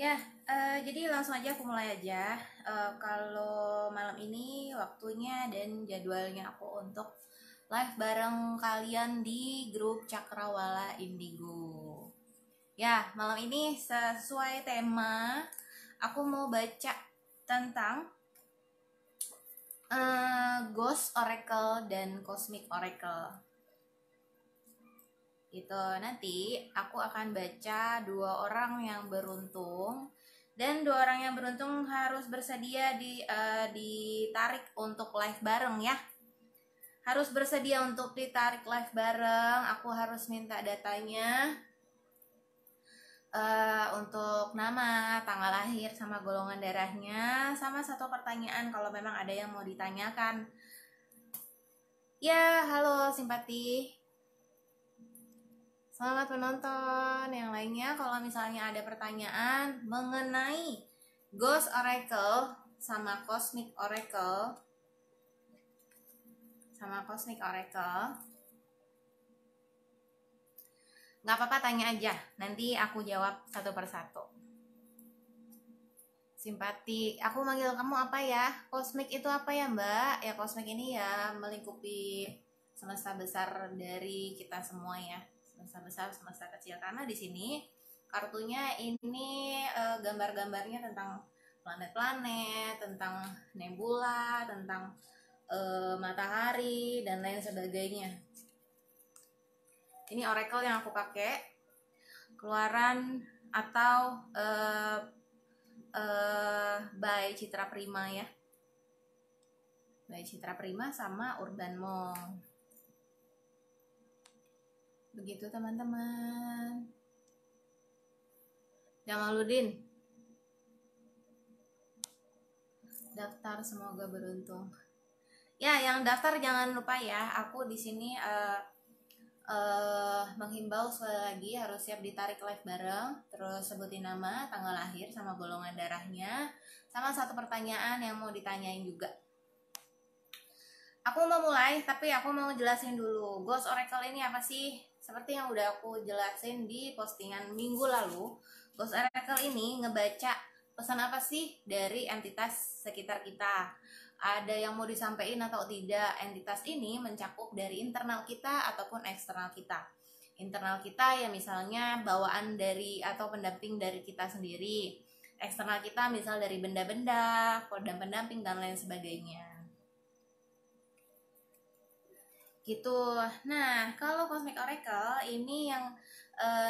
Ya, jadi langsung aja aku mulai aja. Kalau malam ini waktunya dan jadwalnya aku untuk live bareng kalian di grup Cakrawala Indigo. Ya, malam ini sesuai tema, aku mau baca tentang Ghost Oracle dan Cosmic Oracle. Itu nanti aku akan baca 2 orang yang beruntung, dan 2 orang yang beruntung harus bersedia ditarik untuk live bareng ya. Harus bersedia untuk ditarik live bareng. Aku harus minta datanya, untuk nama, tanggal lahir, sama golongan darahnya, sama 1 pertanyaan kalau memang ada yang mau ditanyakan. Ya, halo simpati. Selamat menonton. Yang lainnya kalau misalnya ada pertanyaan mengenai Ghost Oracle sama Cosmic Oracle nggak apa-apa, tanya aja, nanti aku jawab satu persatu. Simpati, aku manggil kamu apa ya? Cosmic itu apa ya Mbak? Ya Cosmic ini ya melingkupi semesta besar dari kita semua ya, semesta besar, semesta kecil. Karena di sini kartunya ini gambar-gambarnya tentang planet-planet, tentang nebula, tentang matahari dan lain sebagainya. Ini oracle yang aku pakai, keluaran atau by Citra Prima ya, by Citra Prima sama Urban Monk. Begitu teman-teman. Jamaluddin, daftar semoga beruntung. Ya, yang daftar jangan lupa ya. Aku di sini menghimbau sekali lagi harus siap ditarik live bareng. Terus sebutin nama, tanggal lahir, sama golongan darahnya, sama 1 pertanyaan yang mau ditanyain juga. Aku mau mulai, tapi aku mau jelasin dulu Ghost Oracle ini apa sih. Seperti yang udah aku jelasin di postingan minggu lalu, Ghost Oracle ini ngebaca pesan apa sih dari entitas sekitar kita. Ada yang mau disampaikan atau tidak. Entitas ini mencakup dari internal kita ataupun eksternal kita. Internal kita ya misalnya bawaan dari atau pendamping dari kita sendiri. Eksternal kita misal dari benda-benda, kodam pendamping dan lain sebagainya. Gitu. Nah, kalau Cosmic Oracle ini yang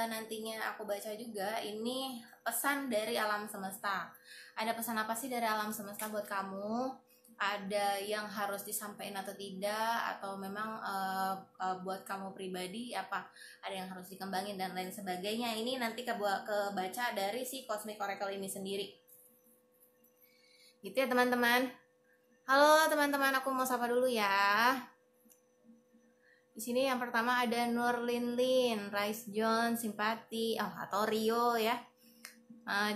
nantinya aku baca juga, ini pesan dari alam semesta. Ada pesan apa sih dari alam semesta buat kamu? Ada yang harus disampaikan atau tidak, atau memang buat kamu pribadi apa ada yang harus dikembangin dan lain sebagainya. Ini nanti kebaca dari si Cosmic Oracle ini sendiri. Gitu ya teman-teman. Halo teman-teman, aku mau sapa dulu ya. Di sini yang pertama ada Nur Lin, Rice John, Simpati, atau Rio ya,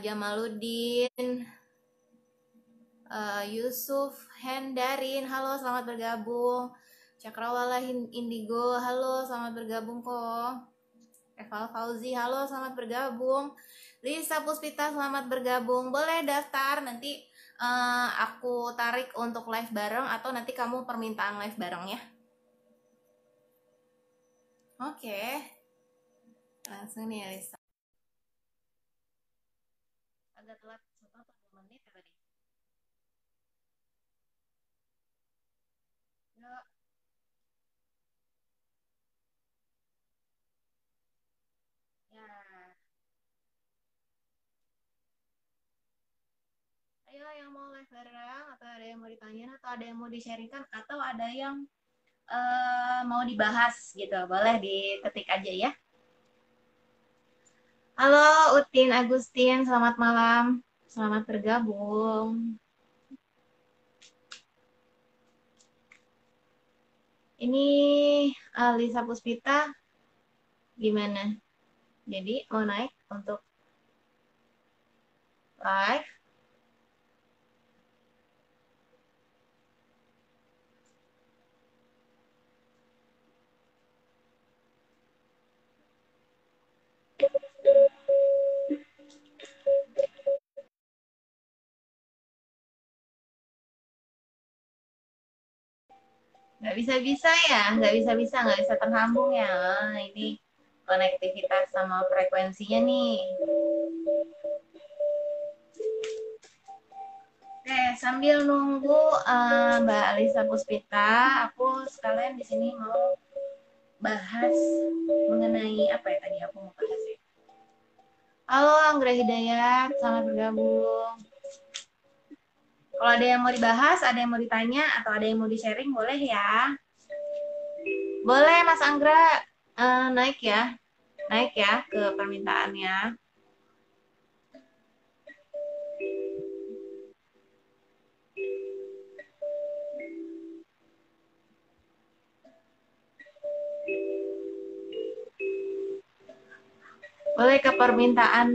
Jamaluddin, Yusuf Hendarin, halo selamat bergabung. Cakrawala Indigo, halo selamat bergabung kok. Eval Fauzi, halo selamat bergabung. Lisa Puspita, selamat bergabung. Boleh daftar, nanti aku tarik untuk live bareng, atau nanti kamu permintaan live bareng ya. Oke, langsung nih Lisa. Agak telat 1 atau 2 menit ya tadi. Ya, ya. Ayo yang mau live bareng, atau ada yang mau ditanyain, atau ada yang mau di-sharingkan, atau ada yang mau dibahas gitu, boleh diketik aja ya. Halo Utin Agustin, selamat malam. Selamat bergabung. Ini Lisa Puspita gimana? Jadi mau naik untuk live? Nggak bisa-bisa ya, nggak bisa terhambung ya. Ini konektivitas sama frekuensinya nih. Oke, sambil nunggu Mbak Alisa Puspita, aku sekalian di sini mau bahas mengenai apa ya tadi aku mau bahas ya. Halo Anggra Hidayat, selamat bergabung. Kalau ada yang mau dibahas, ada yang mau ditanya, atau ada yang mau di-sharing, boleh ya. Boleh Mas Anggra, naik ya ke permintaannya. Boleh ke permintaan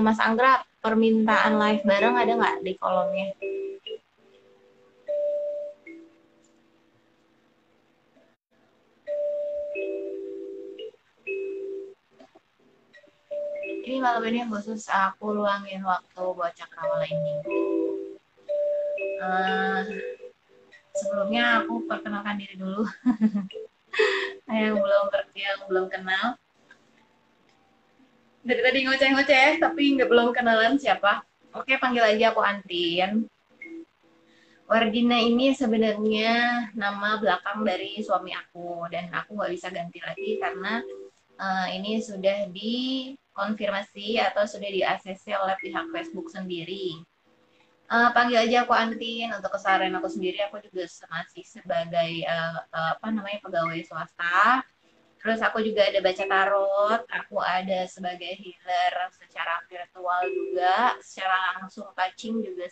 Mas Anggra, permintaan live bareng ada nggak di kolomnya? Ini malam ini khusus aku luangin waktu buat cakrawala ini. Uh, Sebelumnya aku perkenalkan diri dulu. yang belum kenal. Dari tadi ngoceh-ngoceh, tapi belum kenalan siapa. Oke, panggil aja aku Antin. Wardina ini sebenarnya nama belakang dari suami aku, dan aku nggak bisa ganti lagi karena ini sudah dikonfirmasi atau sudah di-ACC oleh pihak Facebook sendiri. Panggil aja aku Antin. Untuk keseharian aku sendiri, aku juga masih sebagai apa namanya, pegawai swasta. Terus aku juga ada baca tarot, aku ada sebagai healer secara virtual juga, secara langsung coaching juga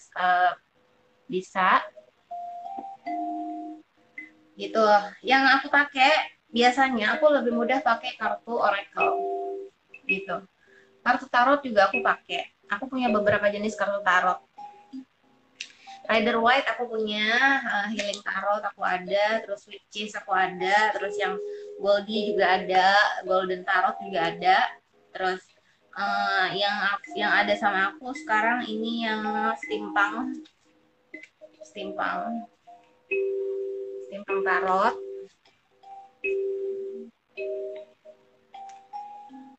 bisa. Gitu. Yang aku pakai biasanya aku lebih mudah pakai kartu oracle gitu. Kartu tarot juga aku pakai. Aku punya beberapa jenis kartu tarot. Rider White aku punya, Healing Tarot aku ada, terus Witches aku ada, terus yang Goldie juga ada, Golden Tarot juga ada, terus yang ada sama aku sekarang ini yang Steampunk, Steampunk, Steampunk Tarot.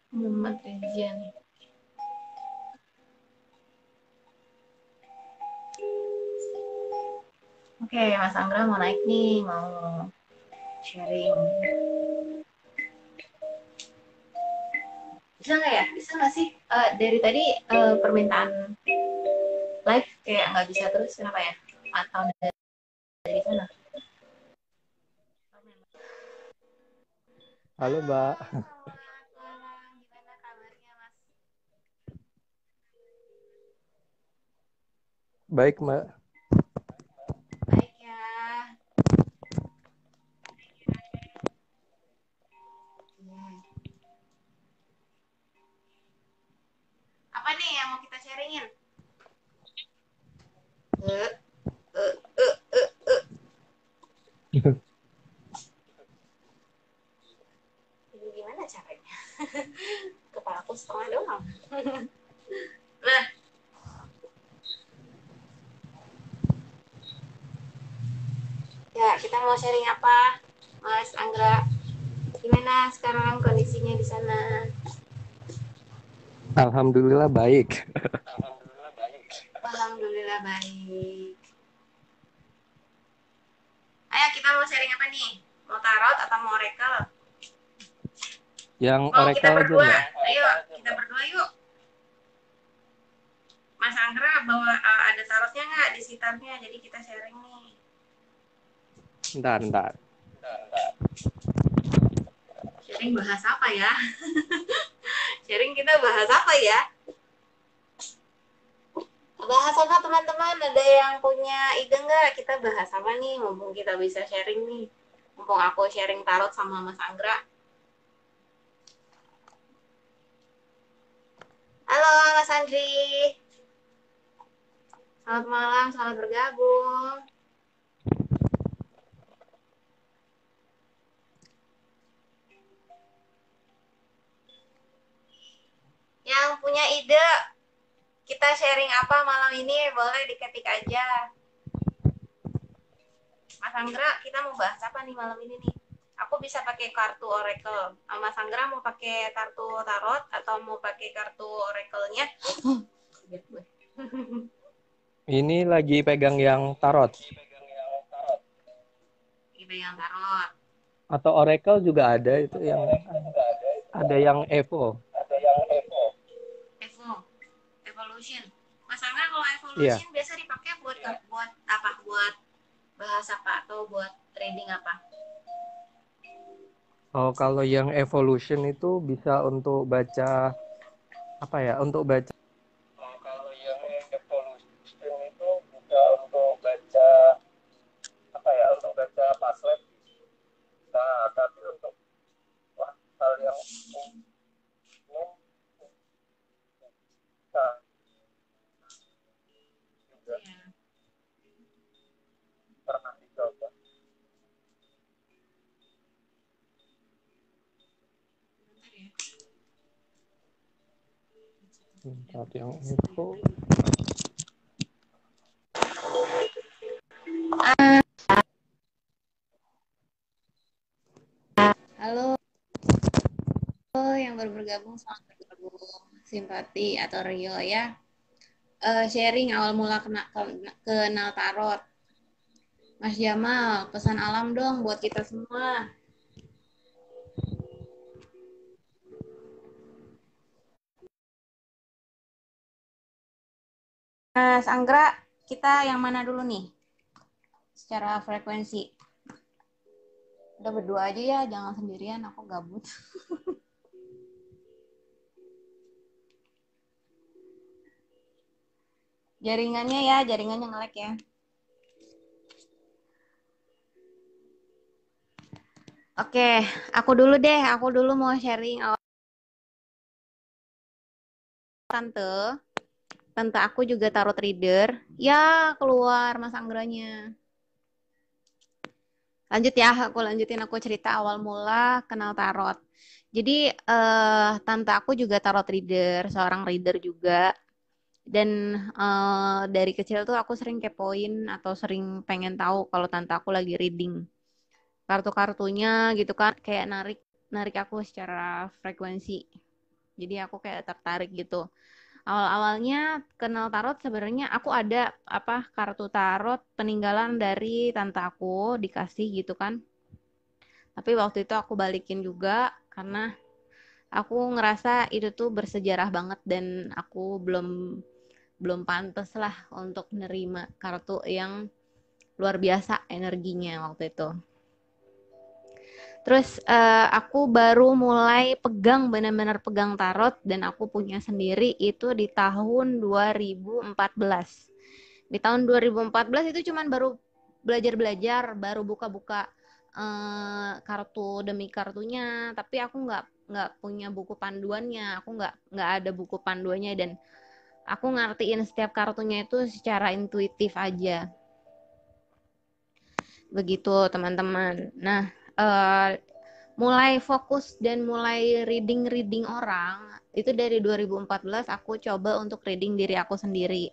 Muhammad Rizia nih. Oke, Mas Anggra mau naik nih, mau sharing. Bisa nggak ya? Bisa nggak sih? Dari tadi permintaan live kayak nggak bisa terus, kenapa ya? Atau dari sana? Halo Mbak. Gimana kabarnya Mas? Baik Mbak. Baik ya. Apa nih yang mau kita sharingin? Eh, eh, eh, eh. Ini gimana caranya? Kepala aku setengah doang. Nah, ya kita mau sharing apa, Mas Anggra? Gimana sekarang kondisinya di sana? Alhamdulillah baik. Alhamdulillah baik. Ayo kita mau sharing apa nih? Mau tarot atau mau oracle? Yang Mau kita oracle aja berdua? Mbak. Ayo kita berdua yuk. Mas Anggra bawa ada tarotnya nggak di sekitarnya? Jadi kita sharing nih. Bentar. Sharing bahas apa ya? Sharing kita bahas apa ya? Bahas apa teman-teman? Ada yang punya ide nggak? Kita bahas apa nih? Mumpung kita bisa sharing nih. Mumpung aku sharing tarot sama Mas Anggra. Halo Mas Andri. Selamat malam, selamat bergabung. Yang punya ide, kita sharing apa malam ini? Boleh diketik aja. Mas Anggra, kita mau bahas apa nih malam ini nih? Aku bisa pakai kartu Oracle. Mas Anggra mau pakai kartu Tarot atau mau pakai kartu Oracle-nya? Ini lagi pegang yang tarot Kita yang Tarot. atau Oracle juga ada itu yang ada yang Evo. Evo, Evolution. Mas Anggra kalau Iya. Evolution biasa dipakai buat apa? Buat bahas apa atau buat trading apa? Oh, kalau yang Evolution itu bisa untuk baca apa ya? Untuk baca. Oh, kalau yang Evolution itu bisa untuk baca apa ya? Untuk baca password bisa, tapi untuk hal yang umum bisa juga Ya, pernah dicoba. bentar ya. Saat yang Evo. Halo yang baru bergabung, selamat bergabung. Simpati atau Rio ya. Sharing awal mula kenal tarot. Mas Jamal, pesan alam dong buat kita semua. Mas Anggra, kita yang mana dulu nih? Secara frekuensi. Udah berdua aja ya, jangan sendirian, aku gabut. Jaringannya ya, jaringannya nge-lag ya. Oke, aku dulu deh, aku dulu mau sharing awal tante. Tante aku juga tarot reader. Ya, keluar Mas Anggranya. Lanjut ya, aku lanjutin aku cerita awal mula kenal tarot. Jadi, tante aku juga tarot reader, seorang reader juga. Dan dari kecil tuh aku sering kepoin atau sering pengen tahu kalau tante aku lagi reading kartu-kartunya gitu kan, kayak narik narik aku secara frekuensi. Jadi aku kayak tertarik gitu. Awal-awalnya kenal tarot sebenarnya aku ada apa kartu tarot peninggalan dari tante aku dikasih gitu kan. Tapi waktu itu aku balikin juga karena aku ngerasa itu tuh bersejarah banget dan aku belum belum pantas lah untuk nerima kartu yang luar biasa energinya waktu itu. Terus aku baru mulai pegang benar-benar pegang tarot dan aku punya sendiri itu di tahun 2014. Di tahun 2014 itu cuman baru belajar-belajar, baru buka-buka kartu demi kartunya, tapi aku nggak punya buku panduannya, aku nggak ada buku panduannya dan aku ngertiin setiap kartunya itu secara intuitif aja. Begitu teman-teman. Nah, mulai fokus dan mulai reading orang itu dari 2014 aku coba untuk reading diri aku sendiri.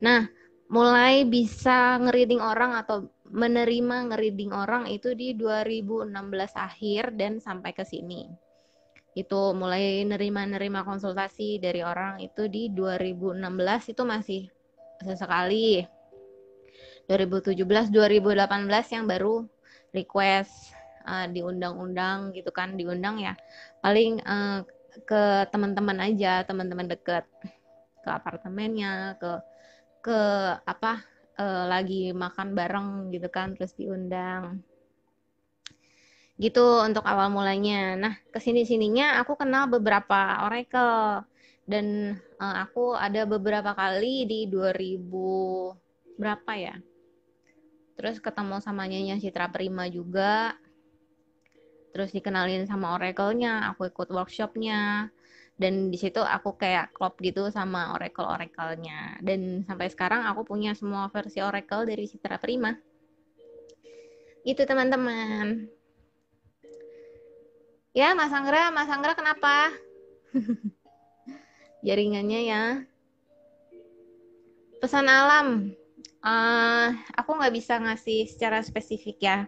Nah, mulai bisa ngereading orang atau menerima ngereading orang itu di 2016 akhir dan sampai ke sini. Itu mulai nerima konsultasi dari orang itu di 2016 itu masih sesekali. 2017 2018 yang baru request diundang-undang gitu kan, diundang ya paling ke teman-teman aja, teman-teman deket, ke apartemennya, ke apa lagi makan bareng gitu kan terus diundang gitu untuk awal mulanya. Nah, kesini sininya aku kenal beberapa oracle dan aku ada beberapa kali di 2000 berapa ya, terus ketemu sama Nyonya Citra Prima juga, terus dikenalin sama oracle-nya, aku ikut workshopnya, dan di situ aku kayak klop gitu sama oracle-oracle-nya, dan sampai sekarang aku punya semua versi oracle dari Citra Prima gitu teman-teman. Ya Mas Anggra kenapa jaringannya ya? Pesan alam, Aku nggak bisa ngasih secara spesifik ya.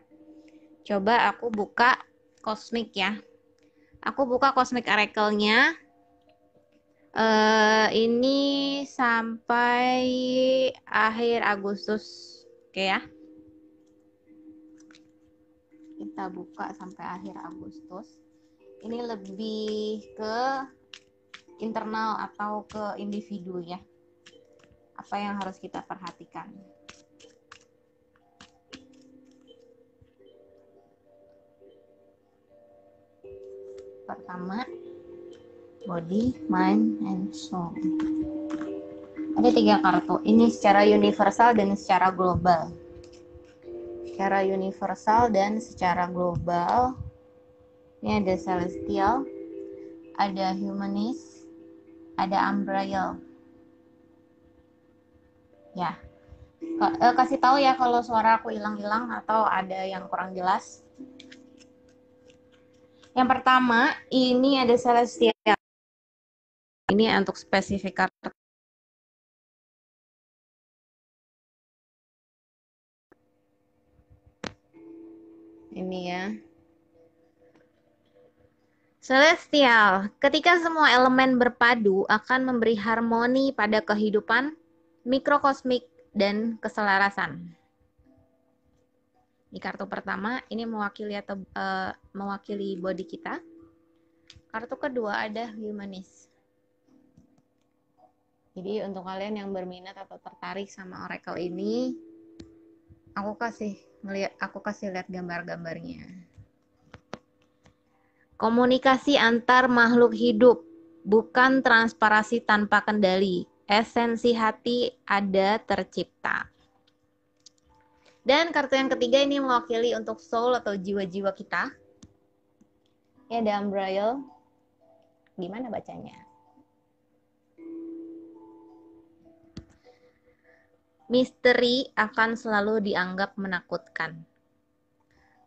Coba aku buka Cosmic ya. Aku buka Cosmic Oracle-nya. Ini sampai akhir Agustus. Oke ya. Kita buka sampai akhir Agustus. Ini lebih ke internal atau ke individu ya. Apa yang harus kita perhatikan? Pertama, body, mind, and soul. Ada 3 kartu. Ini secara universal dan secara global. Secara universal dan secara global. Ini ada celestial, ada humanist, ada umbriel. Ya, kasih tahu ya kalau suara aku hilang-hilang atau ada yang kurang jelas. Yang pertama, ini ada celestial. Ini untuk spesifik kartu. Ini ya. Celestial, ketika semua elemen berpadu akan memberi harmoni pada kehidupan, mikrokosmik, dan keselarasan. Di kartu pertama, ini mewakili body kita. Kartu kedua ada humanist. Jadi untuk kalian yang berminat atau tertarik sama oracle ini, aku kasih lihat gambar-gambarnya. Komunikasi antar makhluk hidup, bukan transparasi tanpa kendali. Esensi hati ada tercipta. Dan kartu yang ketiga ini mewakili untuk soul atau jiwa-jiwa kita. Ini ada umbriel. Gimana bacanya? Misteri akan selalu dianggap menakutkan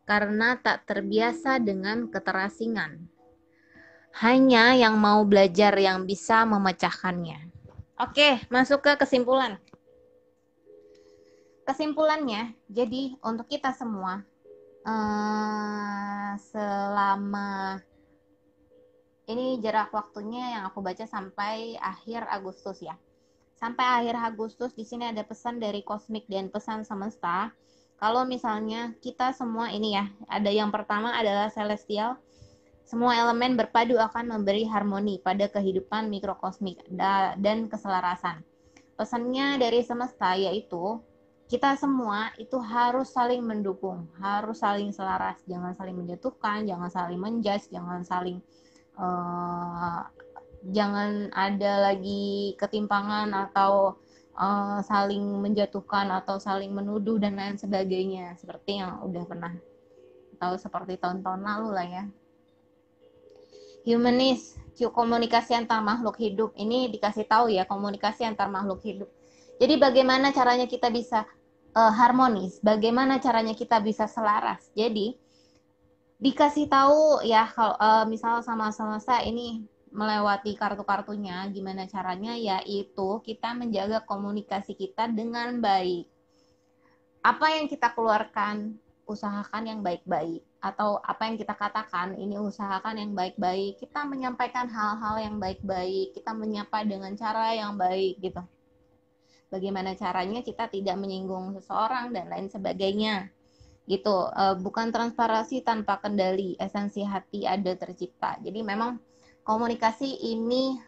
karena tak terbiasa dengan keterasingan. Hanya yang mau belajar yang bisa memecahkannya. Oke, masuk ke kesimpulan. Kesimpulannya, jadi untuk kita semua, selama ini jarak waktunya yang aku baca sampai akhir Agustus ya. Sampai akhir Agustus di sini ada pesan dari kosmik dan pesan semesta. Kalau misalnya kita semua ini ya, ada yang pertama adalah celestial. Semua elemen berpadu akan memberi harmoni pada kehidupan mikrokosmik dan keselarasan. Pesannya dari semesta yaitu kita semua itu harus saling mendukung, harus saling selaras, jangan saling menjatuhkan, jangan saling menjudge, jangan ada lagi ketimpangan atau saling menjatuhkan atau saling menuduh dan lain sebagainya, seperti yang udah pernah tahu seperti tahun-tahun lalu lah ya. Humanis, komunikasi antar makhluk hidup. Ini dikasih tahu ya, komunikasi antar makhluk hidup. Jadi bagaimana caranya kita bisa harmonis, bagaimana caranya kita bisa selaras. Jadi dikasih tahu ya, kalau misal sama semesta ini melewati kartu-kartunya, gimana caranya, yaitu kita menjaga komunikasi kita dengan baik. Apa yang kita keluarkan, usahakan yang baik-baik. Atau apa yang kita katakan, ini usahakan yang baik-baik. Kita menyampaikan hal-hal yang baik-baik, kita menyapa dengan cara yang baik gitu. Bagaimana caranya kita tidak menyinggung seseorang dan lain sebagainya. Gitu, bukan transparansi tanpa kendali, esensi hati ada tercipta. Jadi memang komunikasi ini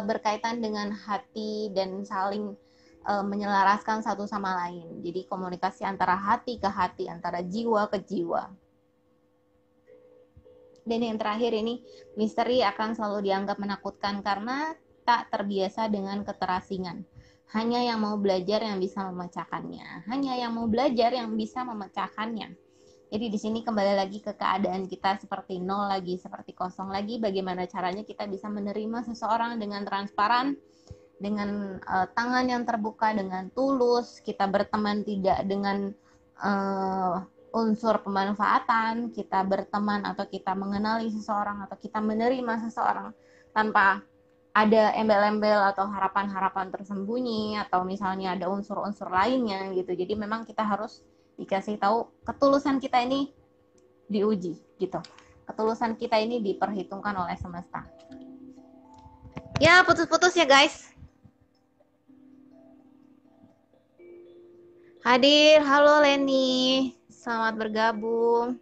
berkaitan dengan hati dan saling menyelaraskan satu sama lain. Jadi komunikasi antara hati ke hati, antara jiwa ke jiwa. Dan yang terakhir ini, misteri akan selalu dianggap menakutkan karena tak terbiasa dengan keterasingan. Hanya yang mau belajar yang bisa memecahkannya. Hanya yang mau belajar yang bisa memecahkannya. Jadi di sini kembali lagi ke keadaan kita seperti nol lagi, seperti kosong lagi. Bagaimana caranya kita bisa menerima seseorang dengan transparan, dengan tangan yang terbuka, dengan tulus. Kita berteman tidak dengan unsur pemanfaatan. Kita berteman atau kita mengenali seseorang atau kita menerima seseorang tanpa ada embel-embel atau harapan-harapan tersembunyi atau misalnya ada unsur-unsur lainnya gitu. Jadi memang kita harus dikasih tahu ketulusan kita ini diuji gitu. Ketulusan kita ini diperhitungkan oleh semesta. Ya, putus-putus ya guys. Hadir, halo Leni. Selamat bergabung.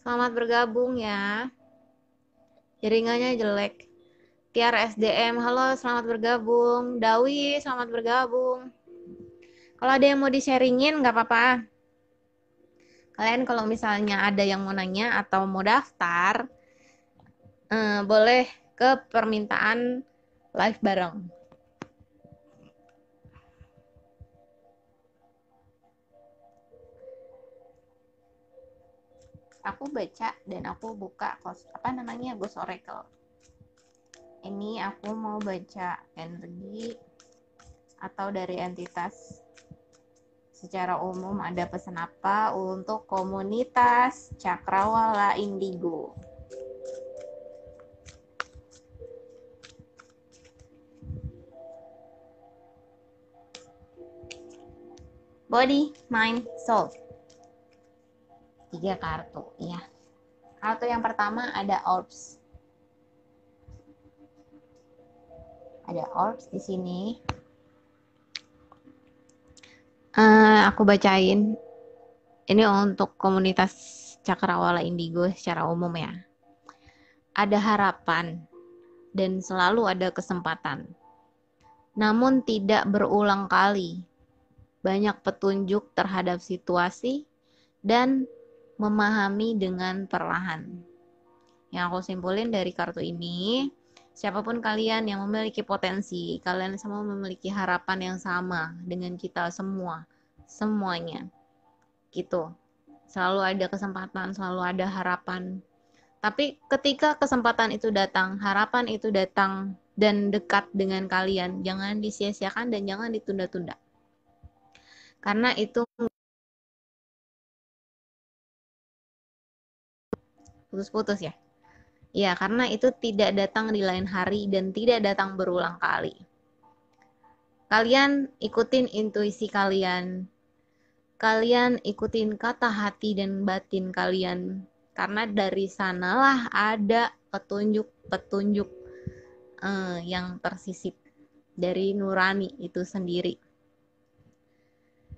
Selamat bergabung ya. Jaringannya jelek. Tiar SDM, halo selamat bergabung. Dawi, selamat bergabung. Kalau ada yang mau di-sharingin nggak apa-apa. Kalian kalau misalnya ada yang mau nanya atau mau daftar, boleh ke permintaan live bareng. Aku baca dan aku buka Ghost Oracle. Ini aku mau baca energi atau dari entitas secara umum ada pesan apa untuk komunitas Cakrawala Indigo. Body, mind, soul. 3 kartu ya. Kartu yang pertama ada orbs. Ada orbs di sini. Aku bacain. Ini untuk komunitas Cakrawala Indigo secara umum ya. Ada harapan dan selalu ada kesempatan. Namun tidak berulang kali. Banyak petunjuk terhadap situasi dan memahami dengan perlahan. Yang aku simpulin dari kartu ini, siapapun kalian yang memiliki potensi, kalian semua memiliki harapan yang sama dengan kita semua, semuanya. Gitu. Selalu ada kesempatan, selalu ada harapan. Tapi ketika kesempatan itu datang, harapan itu datang dan dekat dengan kalian, jangan disia-siakan dan jangan ditunda-tunda. Karena itu putus-putus ya. Ya, karena itu tidak datang di lain hari dan tidak datang berulang kali. Kalian ikutin intuisi kalian. Kalian ikutin kata hati dan batin kalian. Karena dari sanalah ada petunjuk-petunjuk yang tersisip dari nurani itu sendiri.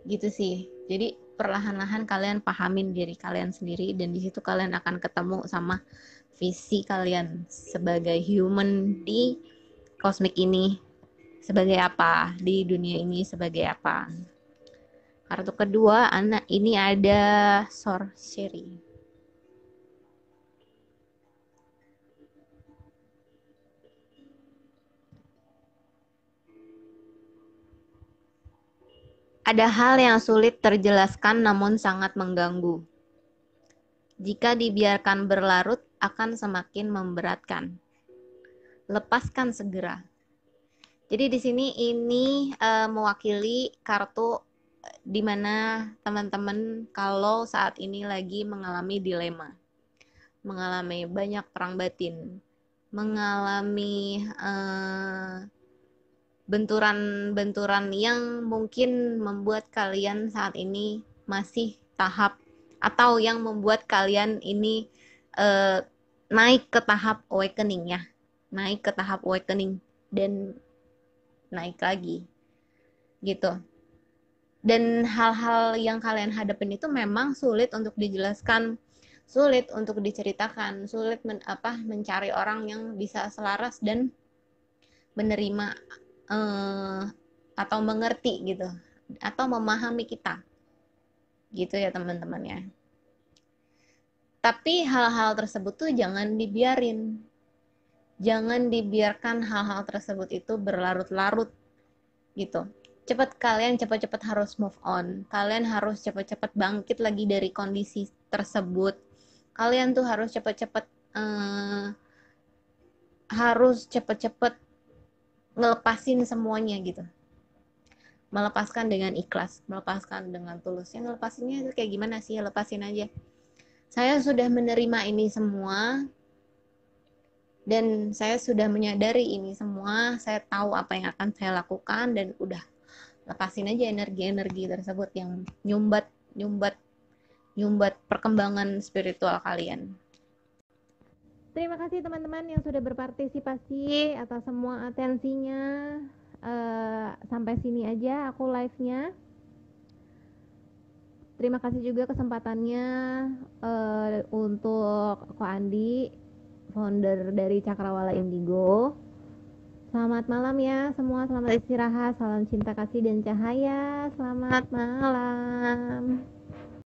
Gitu sih. Jadi perlahan-lahan kalian pahamin diri kalian sendiri dan di situ kalian akan ketemu sama visi kalian sebagai human di kosmik ini, sebagai apa, di dunia ini sebagai apa. Kartu kedua, anak ini ada sorcery. Ada hal yang sulit terjelaskan namun sangat mengganggu. Jika dibiarkan berlarut akan semakin memberatkan. Lepaskan segera. Jadi di sini ini mewakili kartu di mana teman-teman kalau saat ini lagi mengalami dilema, mengalami banyak perang batin, mengalami benturan-benturan yang mungkin membuat kalian saat ini masih tahap atau yang membuat kalian ini naik ke tahap awakening ya, naik ke tahap awakening dan naik lagi gitu. Dan hal-hal yang kalian hadapin itu memang sulit untuk dijelaskan, sulit untuk diceritakan, sulit mencari orang yang bisa selaras dan menerima atau mengerti gitu, atau memahami kita gitu ya teman-teman ya. Tapi hal-hal tersebut tuh jangan dibiarin, jangan dibiarkan hal-hal tersebut itu berlarut-larut gitu. Kalian cepat-cepat harus move on. Kalian harus cepat-cepat bangkit lagi dari kondisi tersebut. Kalian tuh harus cepat-cepat ngelepasin semuanya gitu. melepaskan dengan ikhlas, melepaskan dengan tulus. Yang lepasinnya itu kayak gimana sih? Lepasin aja. Saya sudah menerima ini semua dan saya sudah menyadari ini semua. Saya tahu apa yang akan saya lakukan dan udah lepasin aja energi-energi tersebut yang nyumbat nyumbat nyumbat perkembangan spiritual kalian. Terima kasih teman-teman yang sudah berpartisipasi atas semua atensinya. Sampai sini aja aku live-nya. Terima kasih juga kesempatannya untuk Ko Andi, founder dari Cakrawala Indigo. Selamat malam ya semua, selamat istirahat, salam cinta kasih dan cahaya. Selamat malam.